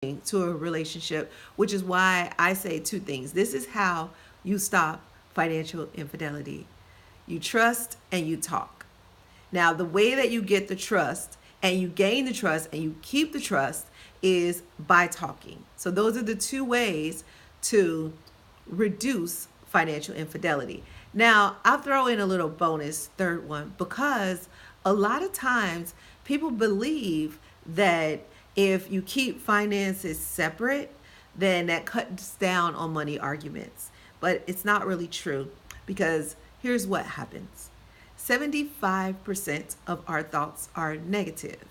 to a relationship, which is why I say two things. This is how you stop financial infidelity. You trust and you talk. Now, the way that you get the trust and you gain the trust and you keep the trust is by talking. So, those are the two ways to reduce financial infidelity. Now, I'll throw in a little bonus third one because a lot of times people believe that if you keep finances separate, then that cuts down on money arguments. But it's not really true because here's what happens: 75% of our thoughts are negative.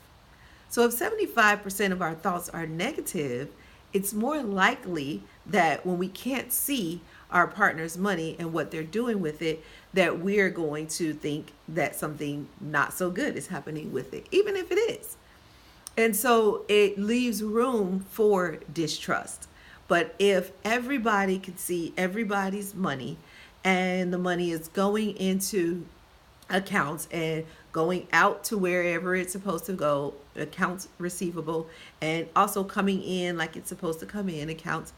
So if 75% of our thoughts are negative, it's more likely that when we can't see our partner's money and what they're doing with it, that we're going to think that something not so good is happening with it, even if it is. And so it leaves room for distrust. But if everybody can see everybody's money and the money is going into accounts and going out to wherever it's supposed to go, accounts receivable, and also coming in like it's supposed to come in, accounts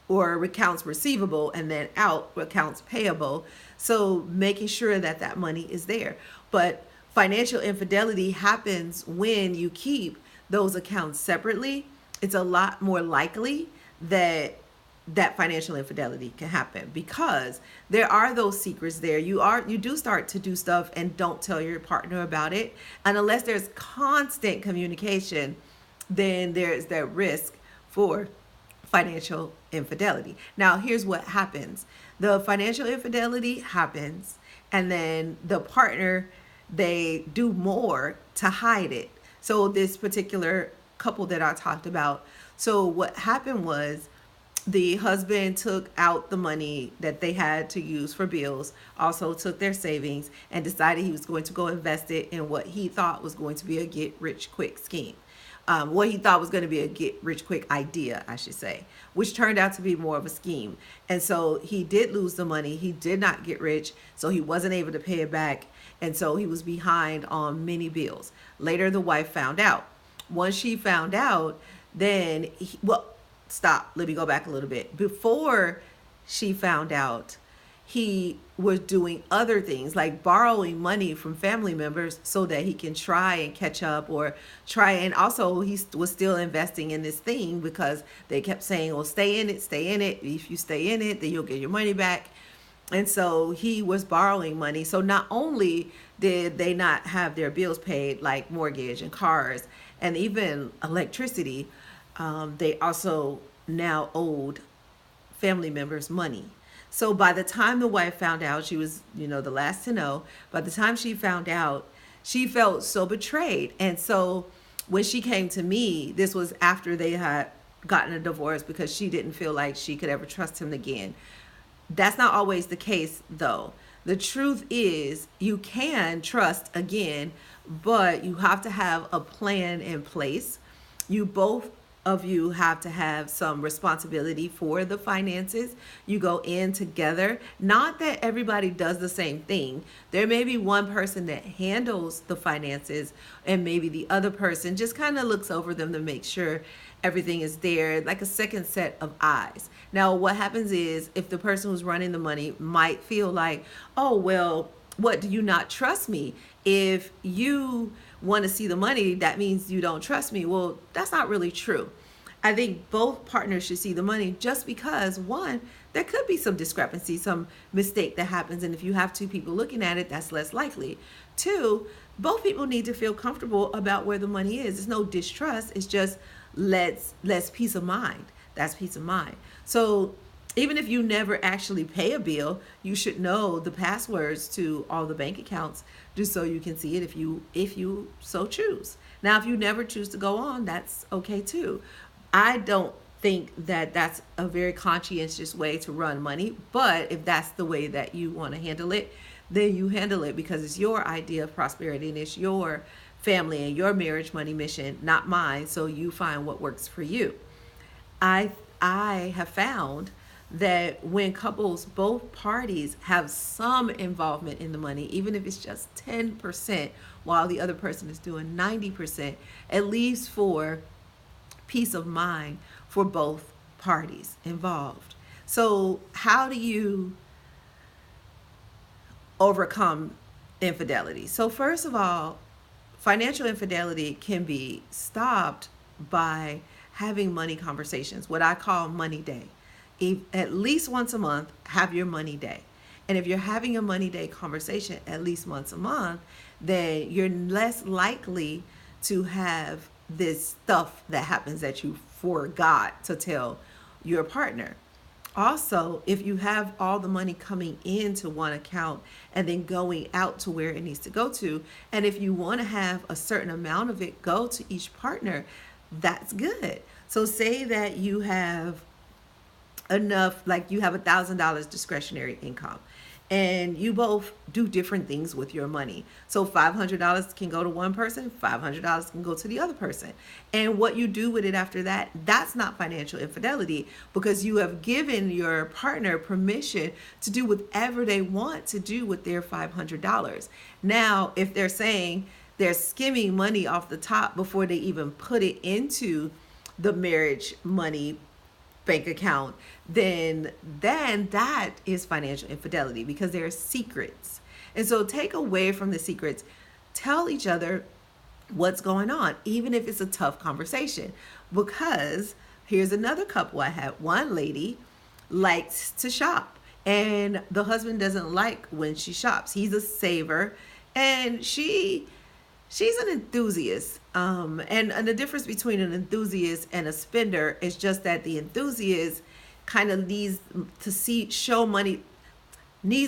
or accounts receivable, and then out accounts payable. So making sure that that money is there. But financial infidelity happens when you keep those accounts separately. It's a lot more likely that financial infidelity can happen because there are those secrets there. You do start to do stuff and don't tell your partner about it. And unless there's constant communication, then there's that risk for financial infidelity. Now, here's what happens. The financial infidelity happens and then the partner, they do more to hide it. So this particular couple that I talked about, so what happened was the husband took out the money that they had to use for bills, also took their savings, and decided he was going to go invest it in what he thought was going to be a get rich quick scheme. What he thought was going to be a get rich quick idea, I should say, which turned out to be more of a scheme. And so he did lose the money. He did not get rich, so he wasn't able to pay it back. And so he was behind on many bills. Later, the wife found out. Once she found out, then, stop. Let me go back a little bit. Before she found out, he was doing other things like borrowing money from family members so that he can try and catch up or try. And also he was still investing in this thing because they kept saying, well, stay in it, stay in it. If you stay in it, then you'll get your money back. And so he was borrowing money. So not only did they not have their bills paid, like mortgage and cars and even electricity, they also now owed family members money. So by the time the wife found out, she was, the last to know. By the time she found out, she felt so betrayed. And so when she came to me, this was after they had gotten a divorce because she didn't feel like she could ever trust him again. That's not always the case, though. The truth is you can trust again, but you have to have a plan in place. You both of you have to have some responsibility for the finances. You go in together. Not that everybody does the same thing. There may be one person that handles the finances and maybe the other person just kind of looks over them to make sure everything is there, like a second set of eyes. Now, what happens is if the person who's running the money might feel like, oh, well, what, do you not trust me? If you want to see the money, that means you don't trust me. Well, that's not really true. I think both partners should see the money just because, one, there could be some discrepancy, some mistake that happens. And if you have two people looking at it, that's less likely. Two, both people need to feel comfortable about where the money is. There's no distrust. It's just less peace of mind. That's peace of mind. So even if you never actually pay a bill, you should know the passwords to all the bank accounts just so you can see it if you so choose. Now, if you never choose to go on, that's okay too. I don't think that that's a very conscientious way to run money, but if that's the way that you want to handle it, then you handle it because it's your idea of prosperity and it's your family and your marriage money mission, not mine. So you find what works for you. I have found that when couples, both parties have some involvement in the money, even if it's just 10%, while the other person is doing 90%, it leaves for peace of mind for both parties involved. So, how do you overcome infidelity? So, first of all, financial infidelity can be stopped by having money conversations, what I call money day. At least once a month, have your money day. And if you're having a money day conversation at least once a month, then you're less likely to have this stuff that happens that you forgot to tell your partner. Also, if you have all the money coming into one account and then going out to where it needs to go to, and if you want to have a certain amount of it go to each partner, that's good. So say that you have enough, like you have $1,000 discretionary income, and you both do different things with your money. So $500 can go to one person, $500 can go to the other person. And what you do with it after that, that's not financial infidelity, because you have given your partner permission to do whatever they want to do with their $500. Now, if they're saying they're skimming money off the top before they even put it into the marriage money bank account, then that is financial infidelity, because there are secrets. And so take away from the secrets, tell each other what's going on, even if it's a tough conversation. Because here's another couple I had. One lady likes to shop, and the husband doesn't like when she shops. He's a saver, and she's an enthusiast. And the difference between an enthusiast and a spender is just that the enthusiast kind of needs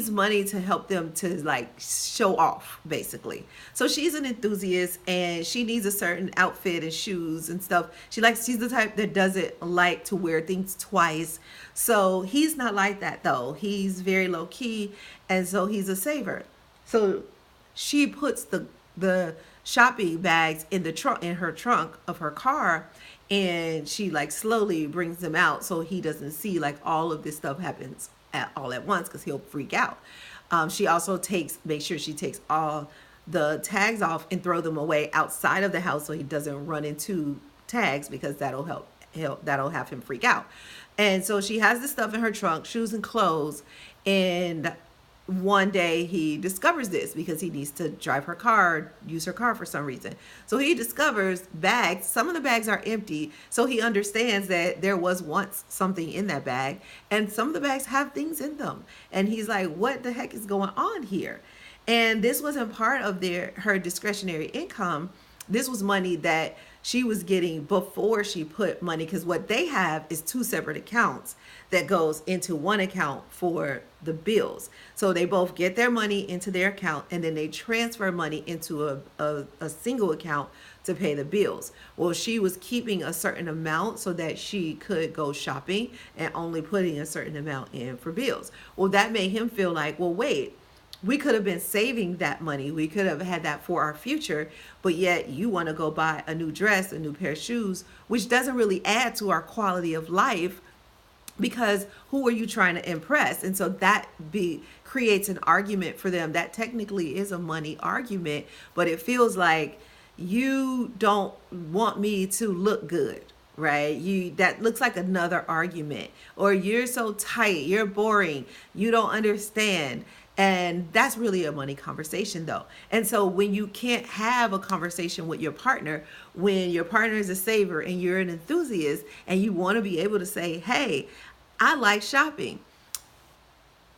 money to help them to like show off, basically. So she's an enthusiast, and she needs a certain outfit and shoes and stuff. She's the type that doesn't like to wear things twice. So he's not like that, though. He's very low key, and so he's a saver. So she puts the shopping bags in her trunk of her car, and she like slowly brings them out so he doesn't see like all of this stuff happens all at once, because he'll freak out. She also makes sure she takes all the tags off and throw them away outside of the house so he doesn't run into tags, because that'll have him freak out. And so she has this stuff in her trunk, shoes and clothes, and one day he discovers this because he needs to use her car for some reason. So he discovers bags. Some of the bags are empty. So he understands that there was once something in that bag, and some of the bags have things in them. And he's like, what the heck is going on here? And this wasn't part of her discretionary income. This was money that she was getting before she put money, because what they have is two separate accounts that goes into one account for the bills. So they both get their money into their account, and then they transfer money into a single account to pay the bills. Well, she was keeping a certain amount so that she could go shopping, and only putting a certain amount in for bills. Well, that made him feel like, well, wait, we could have been saving that money. We could have had that for our future, but yet you want to go buy a new dress, a new pair of shoes, which doesn't really add to our quality of life, because who are you trying to impress? And so that creates an argument for them. That technically is a money argument, but it feels like you don't want me to look good, right? That looks like another argument. Or you're so tight, you're boring, you don't understand. And that's really a money conversation, though. And so when you can't have a conversation with your partner, when your partner is a saver and you're an enthusiast, and you want to be able to say, hey, I like shopping.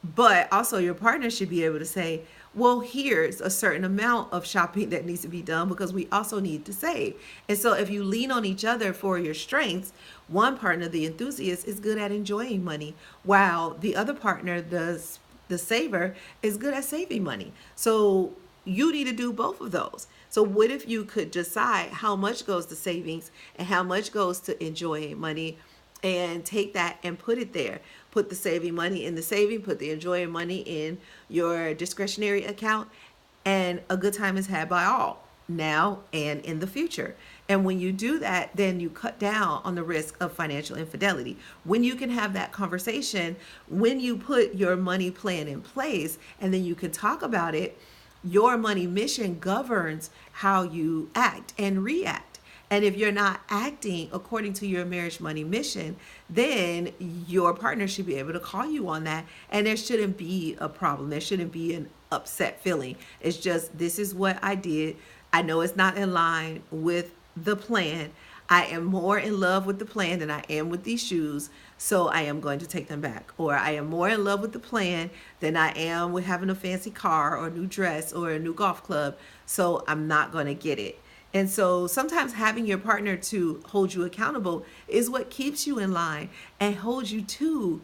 But also your partner should be able to say, well, here's a certain amount of shopping that needs to be done, because we also need to save. And so if you lean on each other for your strengths, one partner, the enthusiast, is good at enjoying money, while the other partner, the saver, is good at saving money. So you need to do both of those. So what if you could decide how much goes to savings and how much goes to enjoying money, and take that and put it there? Put the saving money in the saving, put the enjoying money in your discretionary account, and a good time is had by all, now and in the future. And when you do that, then you cut down on the risk of financial infidelity. When you can have that conversation, when you put your money plan in place, and then you can talk about it, your money mission governs how you act and react. And if you're not acting according to your marriage money mission, then your partner should be able to call you on that. And there shouldn't be a problem. There shouldn't be an upset feeling. It's just, this is what I did. I know it's not in line with the plan. I am more in love with the plan than I am with these shoes, so I am going to take them back. Or I am more in love with the plan than I am with having a fancy car or a new dress or a new golf club, so I'm not going to get it. And so sometimes having your partner to hold you accountable is what keeps you in line and holds you to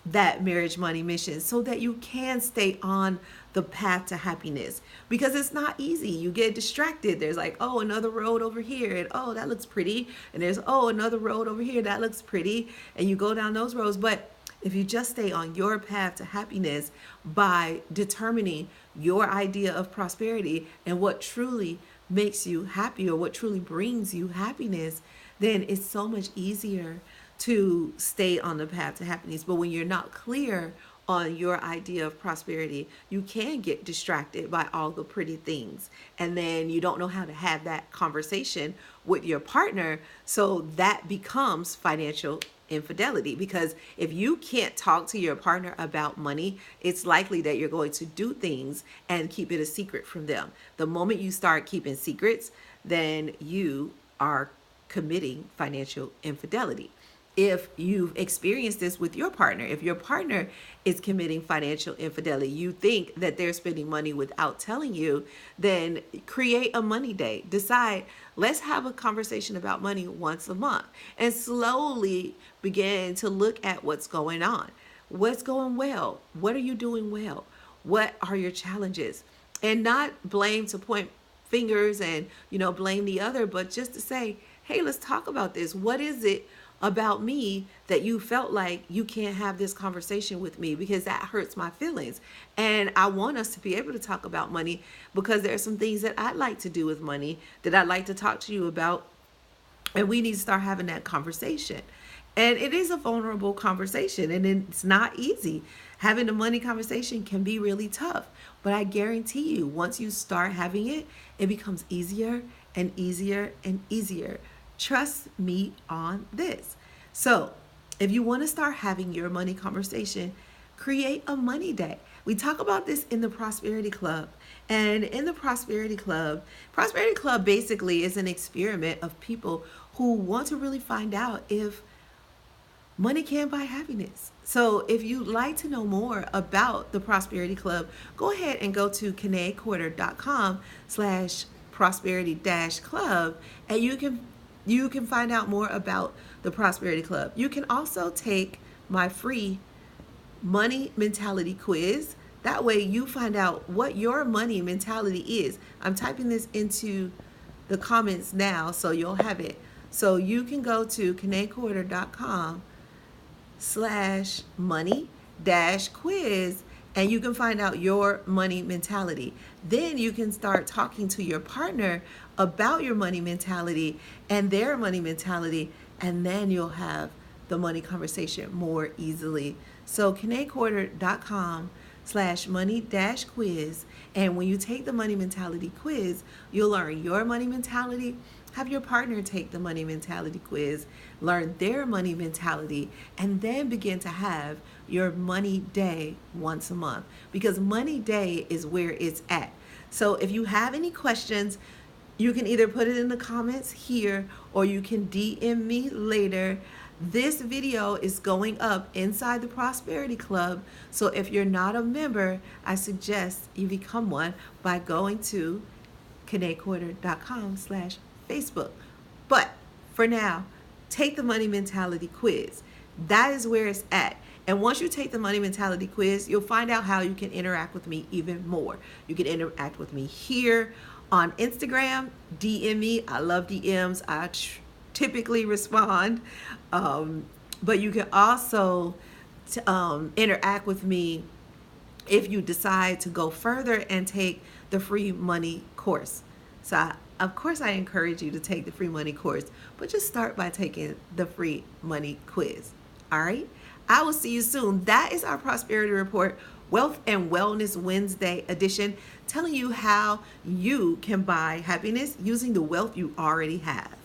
that marriage money mission so that you can stay on the path to happiness, because it's not easy. You get distracted. There's like, oh, another road over here, and oh, that looks pretty, and there's, oh, another road over here, that looks pretty, and you go down those roads. But if you just stay on your path to happiness by determining your idea of prosperity and what truly makes you happy or what truly brings you happiness, then it's so much easier to stay on the path to happiness. But when you're not clear on your idea of prosperity, you can get distracted by all the pretty things. And then you don't know how to have that conversation with your partner. So that becomes financial infidelity, because if you can't talk to your partner about money, it's likely that you're going to do things and keep it a secret from them. The moment you start keeping secrets, then you are committing financial infidelity. If you've experienced this with your partner, if your partner is committing financial infidelity, you think that they're spending money without telling you, then create a money day. Decide, let's have a conversation about money once a month, and slowly begin to look at what's going on. What's going well? What are you doing well? What are your challenges? And not blame to point fingers and, blame the other, but just to say, hey, let's talk about this. What is it about me that you felt like you can't have this conversation with me, because that hurts my feelings? And I want us to be able to talk about money, because there are some things that I'd like to do with money that I'd like to talk to you about, and we need to start having that conversation. And it is a vulnerable conversation, and it's not easy. Having a money conversation can be really tough, but I guarantee you, once you start having it, it becomes easier and easier and easier. Trust me on this. So if you want to start having your money conversation, create a money day. We talk about this in the Prosperity Club. And in the Prosperity Club basically is an experiment of people who want to really find out if money can buy happiness. So if you'd like to know more about the Prosperity Club, go ahead and go to kinecorder.com/prosperity-club, and you can find out more about the Prosperity Club. You can also take my free money mentality quiz. That way you find out what your money mentality is. I'm typing this into the comments now, so you'll have it. So you can go to kinecorder.com/money-quiz, and you can find out your money mentality. Then you can start talking to your partner about your money mentality and their money mentality, and then you'll have the money conversation more easily. So kinecorder.com/money-quiz, and when you take the money mentality quiz, you'll learn your money mentality. Have your partner take the money mentality quiz, learn their money mentality, and then begin to have your money day once a month, because money day is where it's at. So if you have any questions, you can either put it in the comments here, or you can DM me later. This video is going up inside the Prosperity Club. So if you're not a member, I suggest you become one by going to kinecorder.com/Facebook. But for now, take the money mentality quiz. That is where it's at. And once you take the money mentality quiz, you'll find out how you can interact with me even more. You can interact with me here on Instagram. DM me. I love DMs. I typically respond. But you can also interact with me if you decide to go further and take the free money course. So of course I encourage you to take the free money course, but just start by taking the free money quiz. All right. I will see you soon. That is our Prosperity Report, Wealth and Wellness Wednesday edition, telling you how you can buy happiness using the wealth you already have.